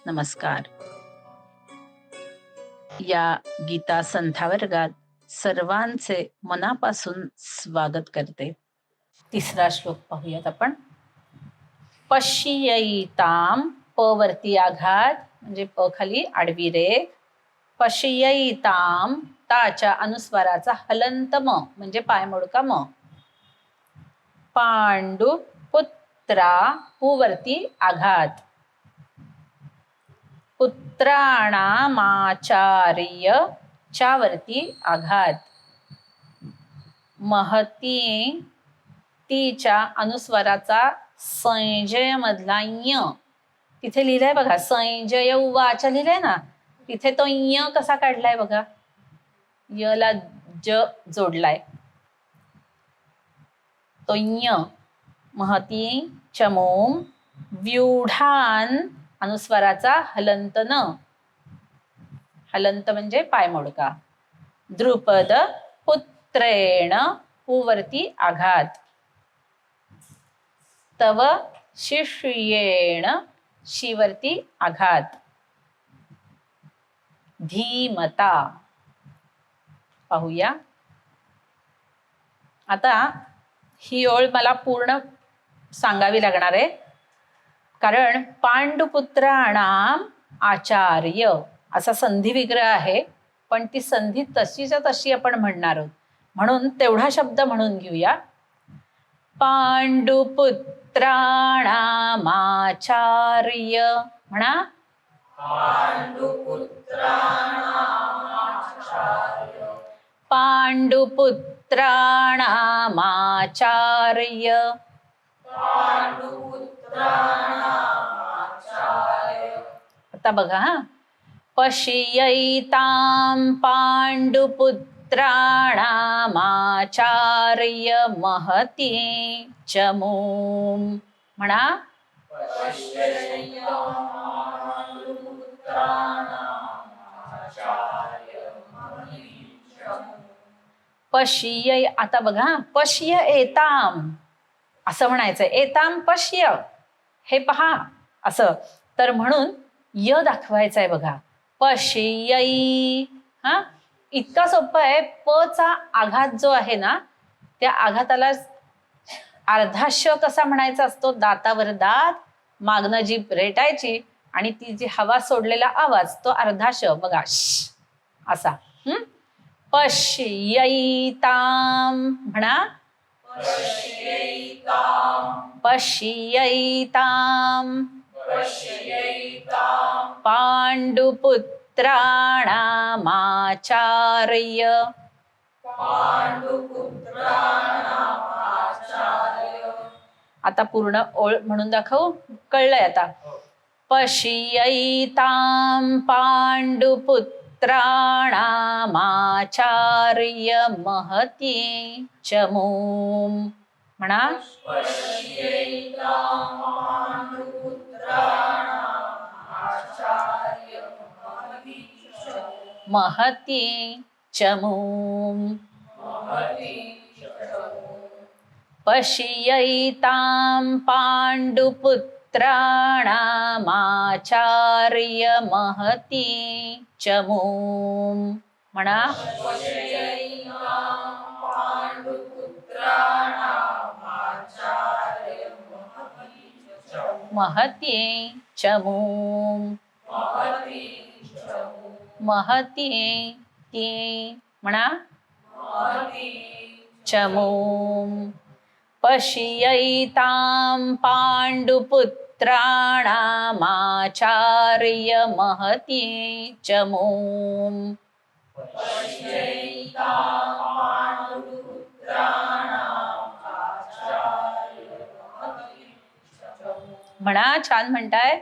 नमस्कार. या गीता संथा वर्गात सर्वांचे मनापासून स्वागत करते. तिसरा श्लोक पाहूयात आपण. पश्यैताम, प वरती आघात म्हणजे प खाली आडवी रेघ. पश्यैताम, ताच्या अनुस्वाराचा हलंत म म्हणजे पायमोडका म. पांडु पुत्रा, पु वरती आघात. पुत्राणामाचार्य, च्या वरती आघात. महती, तीच्या अनुस्वाराचा संजय मधला य तिथे लिहिलाय बघा. संजय उवाचा लिहिलाय ना, तिथे तो य कसा काढलाय बघा. य ला ज जोडलाय तो य. महती चमोम, व्यूढान अनुस्वाराचा हलंत न. हलंत म्हणजे पायमोडका. द्रुपद पुत्रेण, पु वरती आघात. तव शिष्येण, शी वरती आघात. धीमता पाहूया. आता ही ओळ मला पूर्ण सांगावी लागणार आहे, कारण पांडुपुत्राणाम आचार्य असा संधी विग्रह आहे, पण ती संधी तशीच्या तशी आपण म्हणणार आहोत, म्हणून तेवढा शब्द म्हणून घेऊया. पांडुपुत्राणामाचार्य म्हणा. पांडुपुत्राणामाचार्य. आता बघा हा. पश्यैतां पांडुपुत्राणामाचार्य महती चमूम म्हणा. पश्य, आता बघा पश्य एताम असं म्हणायचं. एताम पश्य, हे पहा असं. तर म्हणून य दाखवायचं आहे बघा. पश्यै. हा, इतका सोपं आहे. प चा आघात जो आहे ना, त्या आघाताला अर्धा श कसा म्हणायचा असतो. दातावर दात, मागणं जीभ रेटायची आणि ती जी हवा सोडलेला आवाज तो अर्धा श बघा, श असा. पश्यैताम म्हणा. पश्यैताम पांडुपुत्राणामाचार्य. आता पूर्ण ओळ म्हणून दाखवू. कळलंय आता. पश्यैतां पांडुपुत्राणामाचार्य महती चमूम म्हणा. महती चमूम. पश्यैतां पांडुपुत्राणामाचार्य महती चमूम म्हणा. महती चमूम. महती ती म्हणा. चमूम. पश्यैतां पांडुपुत्राणामाचार्य महती चमूम. म्हणा. छान म्हणताय.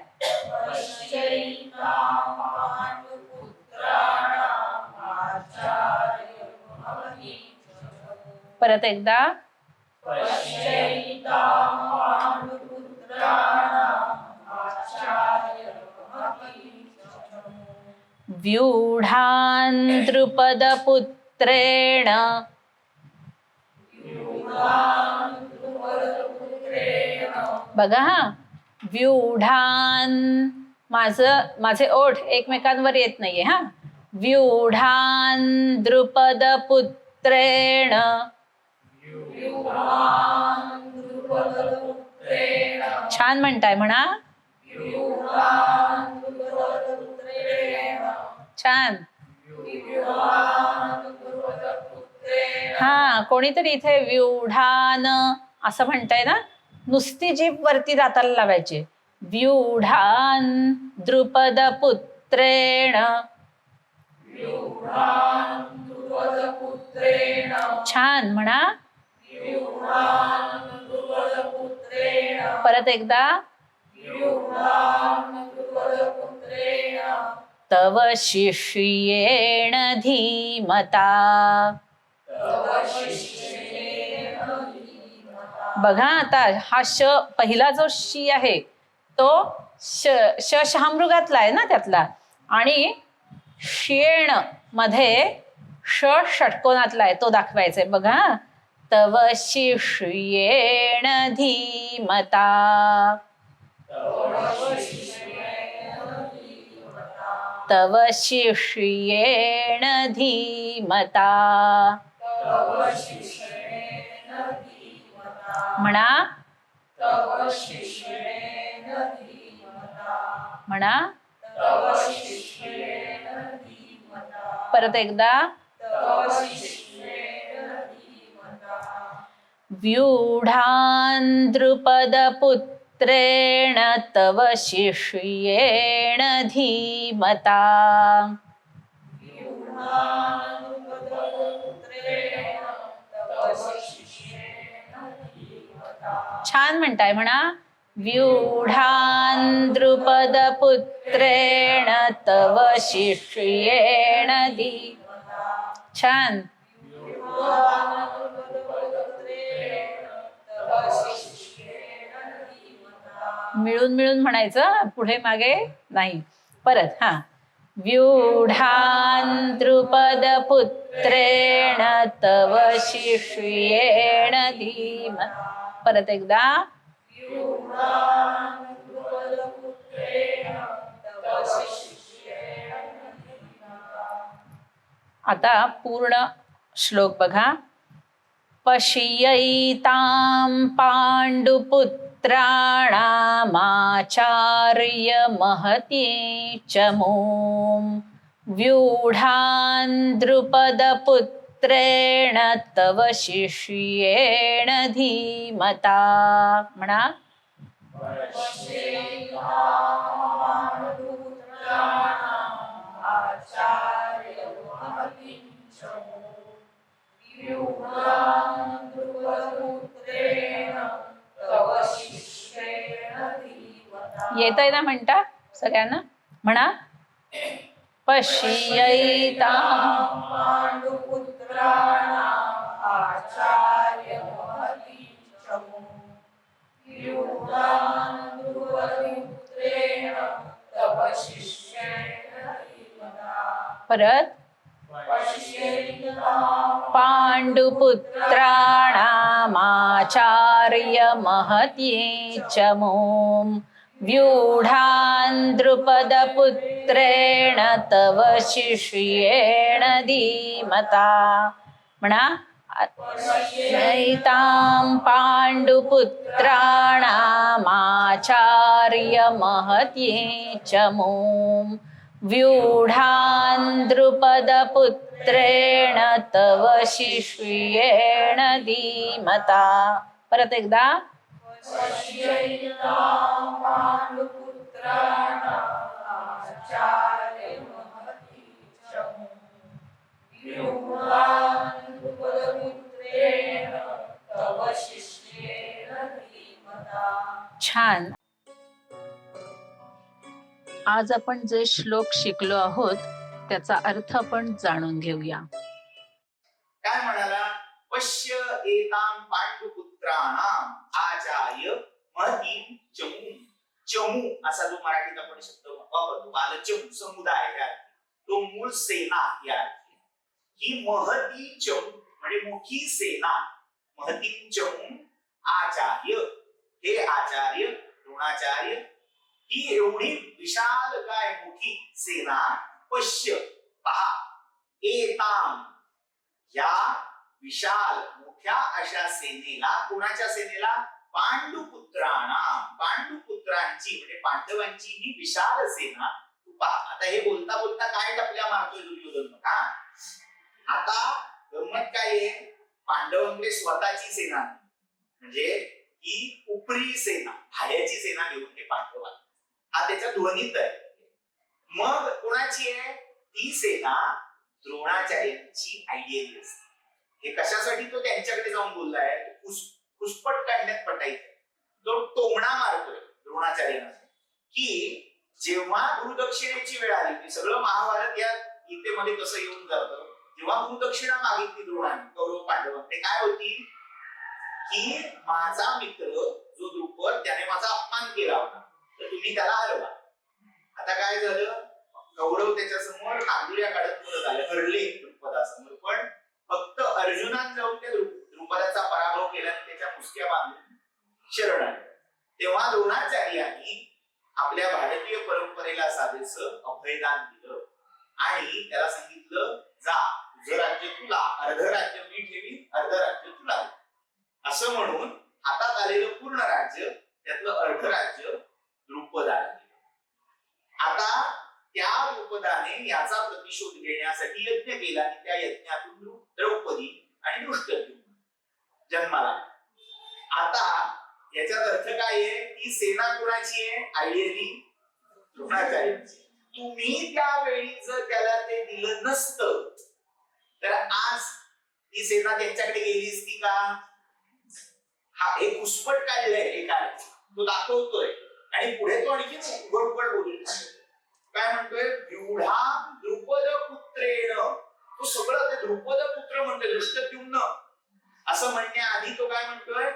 परत एकदा. व्यूढान् द्रुपदपुत्रेण. बघा हा. व्यूढान् माझे ओठ एकमेकांवर येत नाहीये हा. व्यूढान द्रुपद पुत्रेण. छान म्हणताय, म्हणा. छान. हा, कोणीतरी इथे व्यूढान असं म्हणताय ना. नुसती जीभ वरती दाताला लावायची. व्यूढान द्रुपद पुत्रेण. छान, म्हणा. परत एकदा. तव शिष्येण धीमता. बघा आता हा श पहिला जो शी आहे तो शहामृगातला आहे ना त्यातला, आणि शेण मध्ये ष षटकोनातला आहे तो दाखवायचा आहे. बघा. तव शिष्येण धीमता. तव शिष्येण धीमता. म्हणा. म्हणा. परत एकदा. व्यूढान द्रुपद पुत्रेण तव शिष्येण धीमता. छान म्हणताय, म्हणा. व्यूढान द्रुपद पुत्रेण तव शिष्येण धीमता. छान. मिळून मिळून म्हणायचं, पुढे मागे नाही. परत. हा. व्यूढान द्रुपद पुत्रेण तव शिष्येण धीमता. परत एकदा. आता पूर्ण श्लोक बघा. पश्यैतां पाण्डुपुत्राणामाचार्य महती च मूं. व्यूढान द्रुपद पुत्रेण तव शिष्येण धीमता. म्हणा. येतंय ना म्हणता सगळ्यांना. म्हणा. पश्यैतां परत. पाण्डुपुत्राणामाचार्य महती च मूं. व्यूढान द्रुपद पुत्रेण तव शिष्येण धीमता. म्हणा. पश्यैतां पाण्डुपुत्राणामाचार्य महती च मूं. व्यूढान द्रुपद पुत्रेण तव शिष्येण धीमता. परत एकदा. छान. आज आपण जे श्लोक शिकलो आहोत त्याचा अर्थ आपण जाणून घेऊया. काय म्हणाला? पश्य एतां पांडुपुत्राणाम आचार्य महतीं चमू. चमू असा जो मराठीत आपण शब्द वापरतो, बालचमू समुदाय, तो मूळ सेना या अर्थी. ही महती चमू म्हणजे मोठी सेना. महतीं चमू आचार्य, हे आचार्य द्रोणाचार्य ही एवढी विशाल काय मोठी सेना पश्य पहा एताम या विशाल मोठ्या अशा सेनेला, कोणाच्या सेनेला? पांडुपुत्रांची म्हणजे पांडवांची ही विशाल सेना तू पहा. आता हे बोलता बोलता काय टपल्या मारतोय दुर्योधन बघा. आता गंमत काय आहे, पांडवांकडे स्वतःची सेना म्हणजे ही उपरी सेना, भाड्याची सेना घेऊन हे पांडव आले. हा त्याच्या ध्वनीत आहे. मग कोणाची आहे ती सेना? द्रोणाचार्यांची आयडियल असते. हे कशासाठी तो त्यांच्याकडे जाऊन बोललाय? खुसपट काढण्यात पटायचं. तो टोमणा मारतोय द्रोणाचार्यांना की जेव्हा गुरुदक्षिणेची वेळ आली, की सगळं महाभारत या गीतेमध्ये कसं येऊन जातं, जेव्हा गुरुदक्षिणा मागितली द्रोणाने कौरव पांडवांनी, काय होती की माझा मित्र जो द्रुपद त्याने माझा अपमान केला होता, तर तुम्ही त्याला हरवा. आता काय झालं, कौरव त्याच्या समोर नांदुऱ्या काढत बोलत आले, हरले द्रुपदासमोर. पण फक्त अर्जुनाने जाऊन त्या द्रुपदाचा पराभव केला आणि त्याच्या मुसक्या बांधून शरण आले. तेव्हा द्रोणाचार्यांनी आपल्या भारतीय परंपरेला साधेसं अभयदान दिलं आणि त्याला सांगितलं, जा तुझं राज्य तुला, अर्ध राज्य मी ठेवीन, अर्ध राज्य तुला, असं म्हणून हातात आलेलं पूर्ण राज्य त्यातलं अर्ध राज्य द्रुपदाला दिलं. आता त्या द्रुपदाने याचा प्रतिशोध घेण्यासाठी यज्ञ केला आणि त्या यज्ञातून द्रौपदी आणि धृष्टद्युम्न जन्माला. आता याच्यात अर्थ काय आहे, ती सेना कोणाची आहे? आयडियली द्रोणाचार्यांची. तुम्ही त्यावेळी जर त्याला ते दिलं नसतं तर आज ती सेना त्यांच्याकडे गेली असती का? हा एक घुसपट काढलंय एकाने, तो दाखवतोय आणि पुढे तो आणखी उघड बोलून काय म्हणतोय, व्यूढा द्रुपद पुत्रेण. तो सगळं ते द्रुपद पुत्र म्हणतोय, धृष्टद्युम्न असं म्हणण्याआधी तो काय म्हणतोय,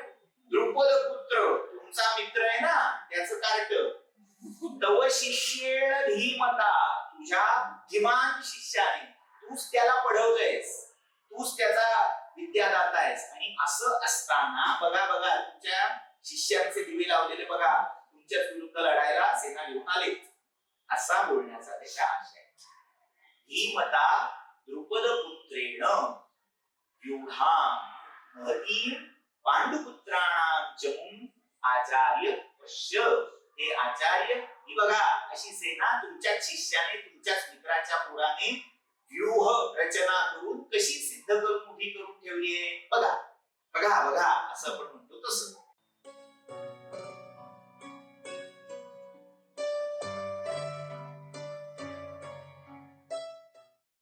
द्रुपद पुत्र तुमचा मित्र आहे ना, त्याचं कार्ट. तव शिष्येण धीमता, तुझ्या धीमान शिष्याने तूच त्याला पढवलंयस, तूच त्याचा विद्यादाता आहेस. आणि असं असताना बघा बघा तुमच्या शिष्यांचे दिवे लावलेले बघा, तुमच्या विरुद्ध लढायला सेना घेऊन आले, असा बोलण्याचा त्याचा आशय. धीमता द्रुपद पुत्रेण व्यूढां महतीं पांडुपुत्राणां जमुं आचार्य पश्य. हे आचार्य, ही बघा अशी सेना तुमच्या शिष्याने, तुमच्याच मित्राच्या पुराने व्यूह रचना करून कशी सिद्ध करून उभी करून ठेवली आहे. बघा बघा बघा असं आपण म्हणतो तसं.